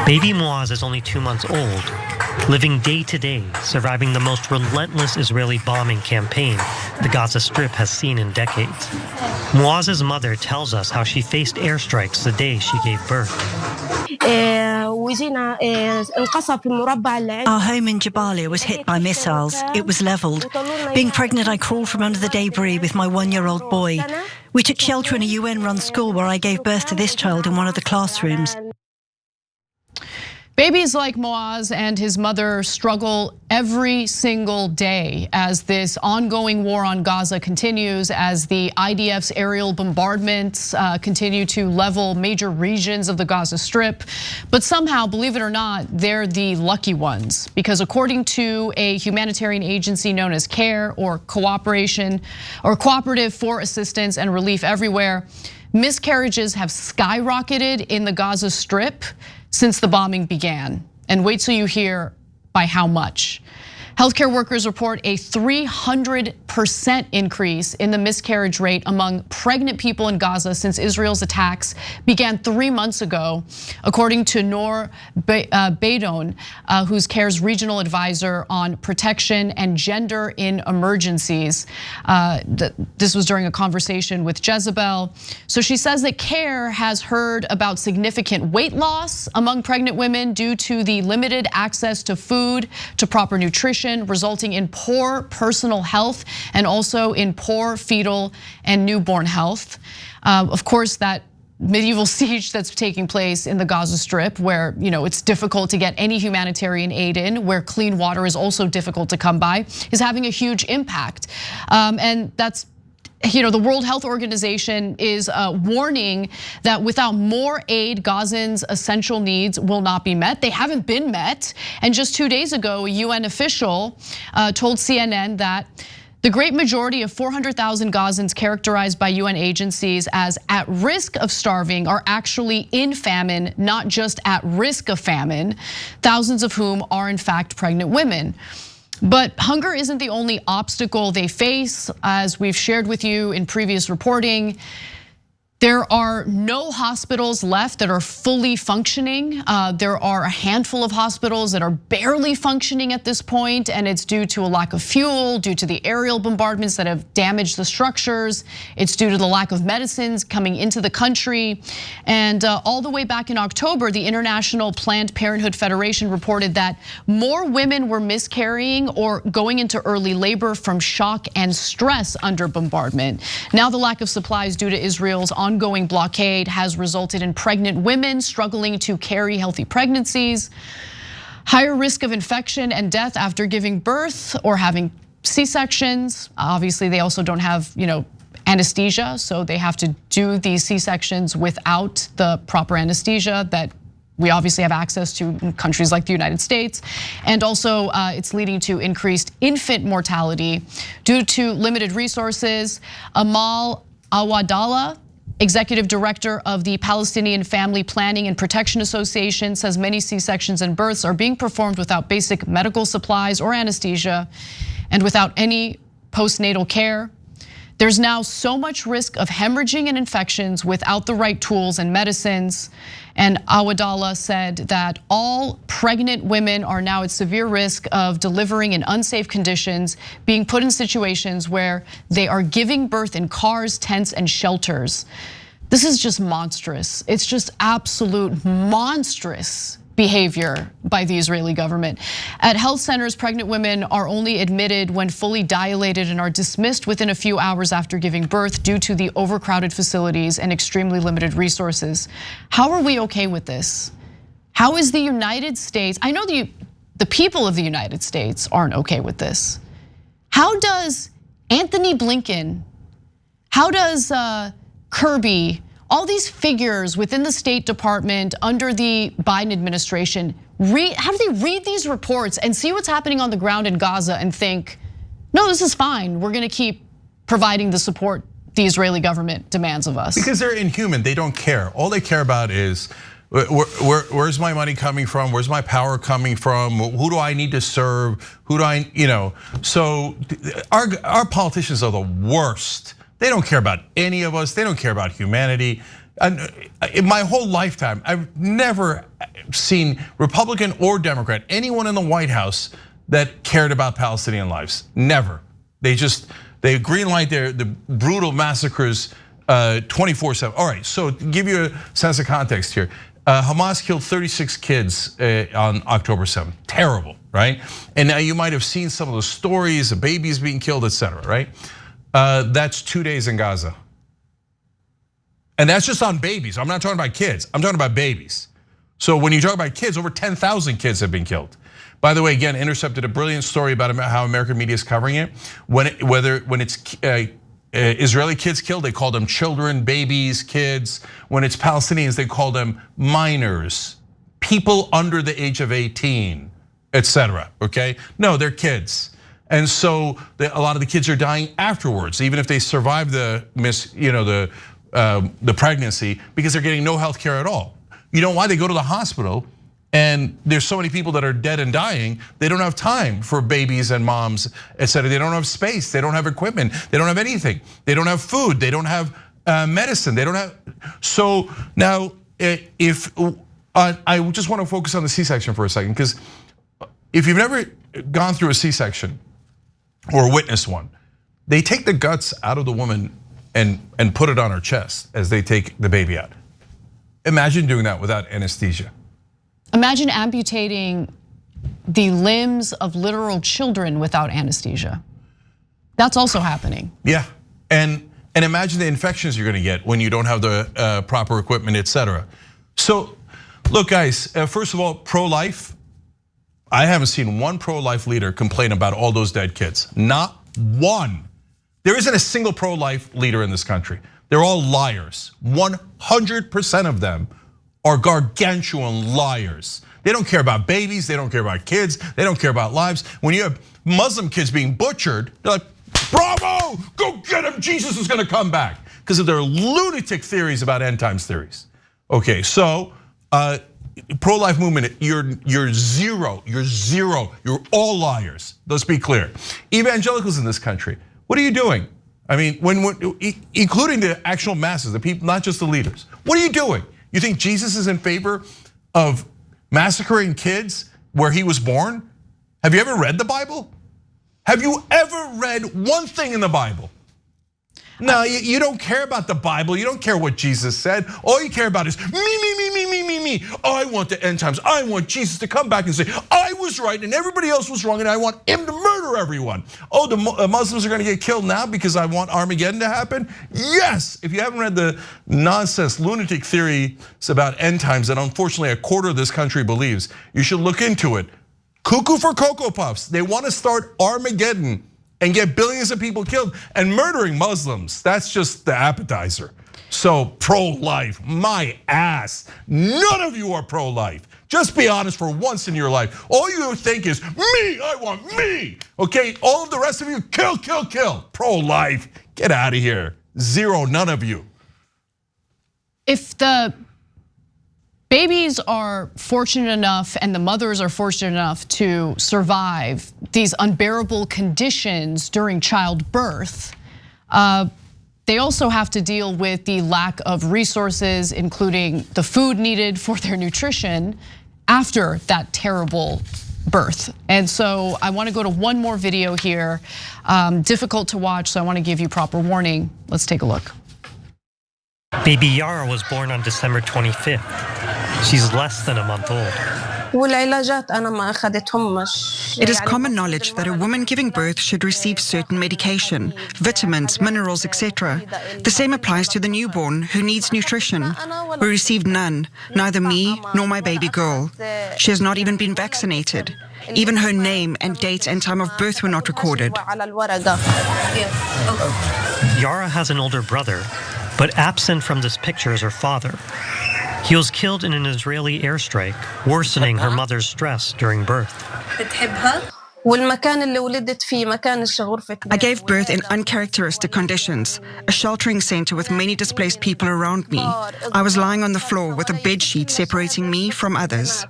Baby Muaz is only 2 months old, living day to day, surviving the most relentless Israeli bombing campaign the Gaza Strip has seen in decades. Muaz's mother tells us how she faced airstrikes the day she gave birth. Our home in Jabalia was hit by missiles. It was leveled. Being pregnant, I crawled from under the debris with my 1-year-old boy. We took shelter in a UN-run school where I gave birth to this child in one of the classrooms. Babies like Muaz and his mother struggle every single day as this ongoing war on Gaza continues, as the IDF's aerial bombardments continue to level major regions of the Gaza Strip. But somehow, believe it or not, they're the lucky ones, because according to a humanitarian agency known as CARE, or Cooperative for Assistance and Relief Everywhere, miscarriages have skyrocketed in the Gaza Strip since the bombing began. And wait till you hear by how much. Healthcare workers report a 300% increase in the miscarriage rate among pregnant people in Gaza since Israel's attacks began 3 months ago, according to Nour Beydoun, who's CARE's regional advisor on protection and gender in emergencies. This was during a conversation with Jezebel. So she says that CARE has heard about significant weight loss among pregnant women due to the limited access to food, to proper nutrition, resulting in poor personal health and also in poor fetal and newborn health. Of course, that medieval siege that's taking place in the Gaza Strip, where it's difficult to get any humanitarian aid in, where clean water is also difficult to come by, is having a huge impact. And that's the World Health Organization is warning that without more aid, Gazans' essential needs will not be met. They haven't been met. And just 2 days ago, a UN official told CNN that the great majority of 400,000 Gazans characterized by UN agencies as at risk of starving are actually in famine, not just at risk of famine, thousands of whom are in fact pregnant women. But hunger isn't the only obstacle they face. As we've shared with you in previous reporting, there are no hospitals left that are fully functioning. There are a handful of hospitals that are barely functioning at this point, and it's due to a lack of fuel, due to the aerial bombardments that have damaged the structures. It's due to the lack of medicines coming into the country. And all the way back in October, the International Planned Parenthood Federation reported that more women were miscarrying or going into early labor from shock and stress under bombardment. Now the lack of supplies due to Israel's ongoing blockade has resulted in pregnant women struggling to carry healthy pregnancies, higher risk of infection and death after giving birth or having C-sections. Obviously, they also don't have, anesthesia, so they have to do these C-sections without the proper anesthesia that we obviously have access to in countries like the United States. And also it's leading to increased infant mortality due to limited resources. Amal Awadallah, executive director of the Palestinian Family Planning and Protection Association, says many C-sections and births are being performed without basic medical supplies or anesthesia and without any postnatal care. There's now so much risk of hemorrhaging and infections without the right tools and medicines. And Awadallah said that all pregnant women are now at severe risk of delivering in unsafe conditions, being put in situations where they are giving birth in cars, tents, and shelters. This is just monstrous. It's just absolute monstrous behavior by the Israeli government. At health centers, pregnant women are only admitted when fully dilated and are dismissed within a few hours after giving birth due to the overcrowded facilities and extremely limited resources. How are we okay with this? How is the United States, I know the people of the United States aren't okay with this. How does Anthony Blinken, how does Kirby, all these figures within the State Department under the Biden administration, how do they read these reports and see what's happening on the ground in Gaza and think, no, this is fine, we're gonna keep providing the support the Israeli government demands of us? Because they're inhuman, they don't care. All they care about is, where's my money coming from? Where's my power coming from? Who do I need to serve? Who do I, So our politicians are the worst. They don't care about any of us. They don't care about humanity. In my whole lifetime, I've never seen Republican or Democrat, anyone in the White House that cared about Palestinian lives. Never. They greenlight the brutal massacres 24/7. All right, so to give you a sense of context here, Hamas killed 36 kids on October 7th. Terrible, right? And now you might have seen some of the stories of babies being killed, etc. Right? That's 2 days in Gaza. And that's just on babies. I'm not talking about kids. I'm talking about babies. So when you talk about kids, over 10,000 kids have been killed. By the way, again, Intercepted a brilliant story about how American media is covering it. When it's Israeli kids killed, they call them children, babies, kids. When it's Palestinians, they call them minors, people under the age of 18, etc. Okay? No, they're kids. And so a lot of the kids are dying afterwards, even if they survive the pregnancy, because they're getting no health care at all. You know why? They go to the hospital and there's so many people that are dead and dying, they don't have time for babies and moms, etc. They don't have space, they don't have equipment, they don't have anything. They don't have food, they don't have medicine, they don't have. So now, if I just want to focus on the C-section for a second, because if you've never gone through a C-section or witnessed one, they take the guts out of the woman and put it on her chest as they take the baby out. Imagine doing that without anesthesia. Imagine amputating the limbs of literal children without anesthesia. That's also happening. Yeah, and imagine the infections you're gonna get when you don't have the proper equipment, etc. So, look guys, first of all, pro-life, I haven't seen one pro-life leader complain about all those dead kids, not one. There isn't a single pro-life leader in this country. They're all liars. 100% of them are gargantuan liars. They don't care about babies, they don't care about kids, they don't care about lives. When you have Muslim kids being butchered, they're like, bravo, go get him, Jesus is gonna come back. Because of their lunatic theories about end times theories. Okay, so pro-life movement, you're zero, you're all liars. Let's be clear. Evangelicals in this country, what are you doing? I mean, including the actual masses, the people, not just the leaders. What are you doing? You think Jesus is in favor of massacring kids where he was born? Have you ever read the Bible? Have you ever read one thing in the Bible? No, you don't care about the Bible. You don't care what Jesus said. All you care about is me. I want the end times. I want Jesus to come back and say, I was right and everybody else was wrong and I want him to murder everyone. Oh, the Muslims are gonna get killed now because I want Armageddon to happen? Yes, if you haven't read the nonsense lunatic theories about end times that unfortunately a quarter of this country believes, you should look into it. Cuckoo for Cocoa Puffs. They wanna start Armageddon and get billions of people killed and murdering Muslims. That's just the appetizer. So pro-life, my ass. None of you are pro-life. Just be honest for once in your life. All you think is me, I want me. Okay, all of the rest of you, kill. Pro-life, get out of here. Zero, none of you. If the babies are fortunate enough and the mothers are fortunate enough to survive these unbearable conditions during childbirth, they also have to deal with the lack of resources, including the food needed for their nutrition after that terrible birth. And so I wanna go to one more video here. Difficult to watch, so I wanna give you proper warning. Let's take a look. Baby Yara was born on December 25th. She's less than a month old. It is common knowledge that a woman giving birth should receive certain medication, vitamins, minerals, etc. The same applies to the newborn who needs nutrition. We received none, neither me nor my baby girl. She has not even been vaccinated. Even her name and date and time of birth were not recorded. Yara has an older brother, but absent from this picture is her father. He was killed in an Israeli airstrike, worsening her mother's stress during birth. I gave birth in uncharacteristic conditions, a sheltering center with many displaced people around me. I was lying on the floor with a bed sheet separating me from others.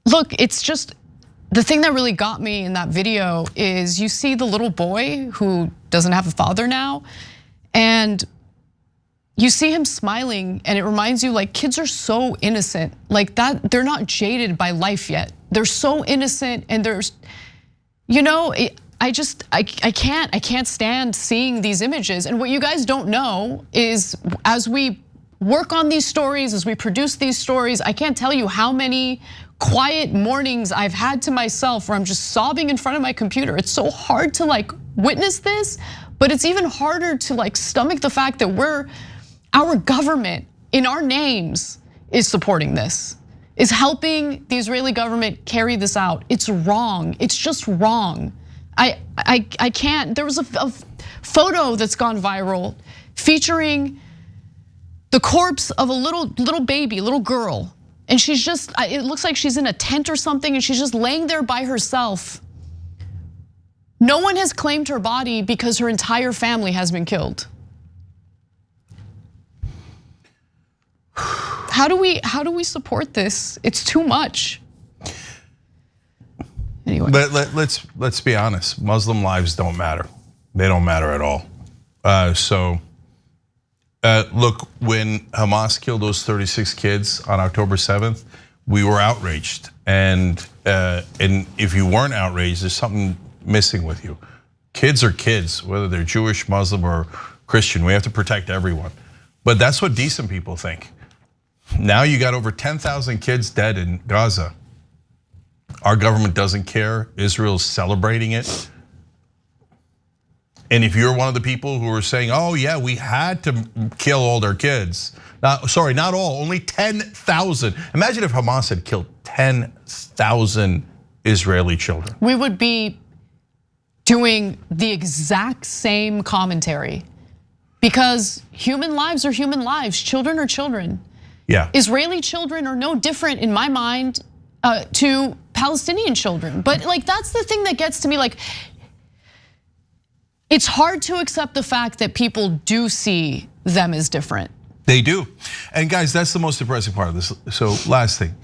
Look, it's just, the thing that really got me in that video is you see the little boy who doesn't have a father now, And you see him smiling, and it reminds you, like, kids are so innocent. Like that, they're not jaded by life yet. They're so innocent, and there's, you know, I can't stand seeing these images. And what you guys don't know is, as we work on these stories, as we produce these stories, I can't tell you how many quiet mornings I've had to myself where I'm just sobbing in front of my computer. It's so hard to like witness this, but it's even harder to like stomach the fact that our government in our names is supporting this, is helping the Israeli government carry this out. It's wrong, it's just wrong. I can't, there was a photo that's gone viral featuring the corpse of a little baby, little girl. And she's just, it looks like she's in a tent or something, and she's just laying there by herself. No one has claimed her body because her entire family has been killed. How do we support this? It's too much. Anyway. Let's be honest. Muslim lives don't matter. They don't matter at all. Look, when Hamas killed those 36 kids on October 7th, we were outraged. And if you weren't outraged, there's something missing with you. Kids are kids, whether they're Jewish, Muslim, or Christian. We have to protect everyone. But that's what decent people think. Now you got over 10,000 kids dead in Gaza. Our government doesn't care. Israel's celebrating it. And if you're one of the people who are saying, oh yeah, we had to kill all their kids. Sorry, not all, only 10,000. Imagine if Hamas had killed 10,000 Israeli children. We would be doing the exact same commentary, because human lives are human lives, children are children. Yeah. Israeli children are no different in my mind to Palestinian children. But like, that's the thing that gets to me, like, it's hard to accept the fact that people do see them as different. They do. And guys, that's the most depressing part of this. So last thing,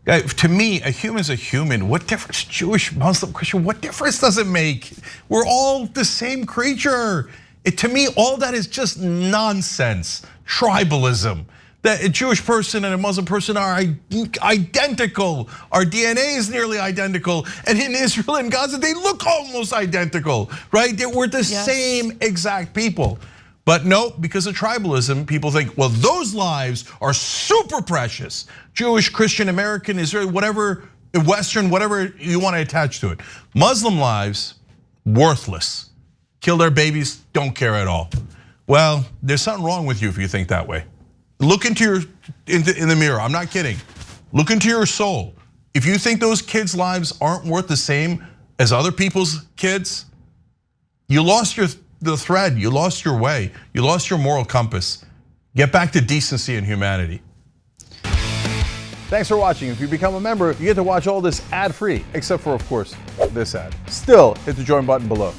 to me, a human is a human. What difference, Jewish, Muslim, Christian, what difference does it make? We're all the same creature. To me, all that is just nonsense, tribalism. That a Jewish person and a Muslim person are identical. Our DNA is nearly identical. And in Israel and Gaza, they look almost identical, right? We're the same exact people. But no, because of tribalism, people think, well, those lives are super precious. Jewish, Christian, American, Israeli, whatever, Western, whatever you want to attach to it. Muslim lives, worthless. Kill their babies, don't care at all. Well, there's something wrong with you if you think that way. Look into in the mirror, I'm not kidding. Look into your soul. If you think those kids' lives aren't worth the same as other people's kids, you lost the thread, you lost your way, you lost your moral compass. Get back to decency and humanity. Thanks for watching. If you become a member, you get to watch all this ad-free, except for, of course, this ad. Still, hit the join button below.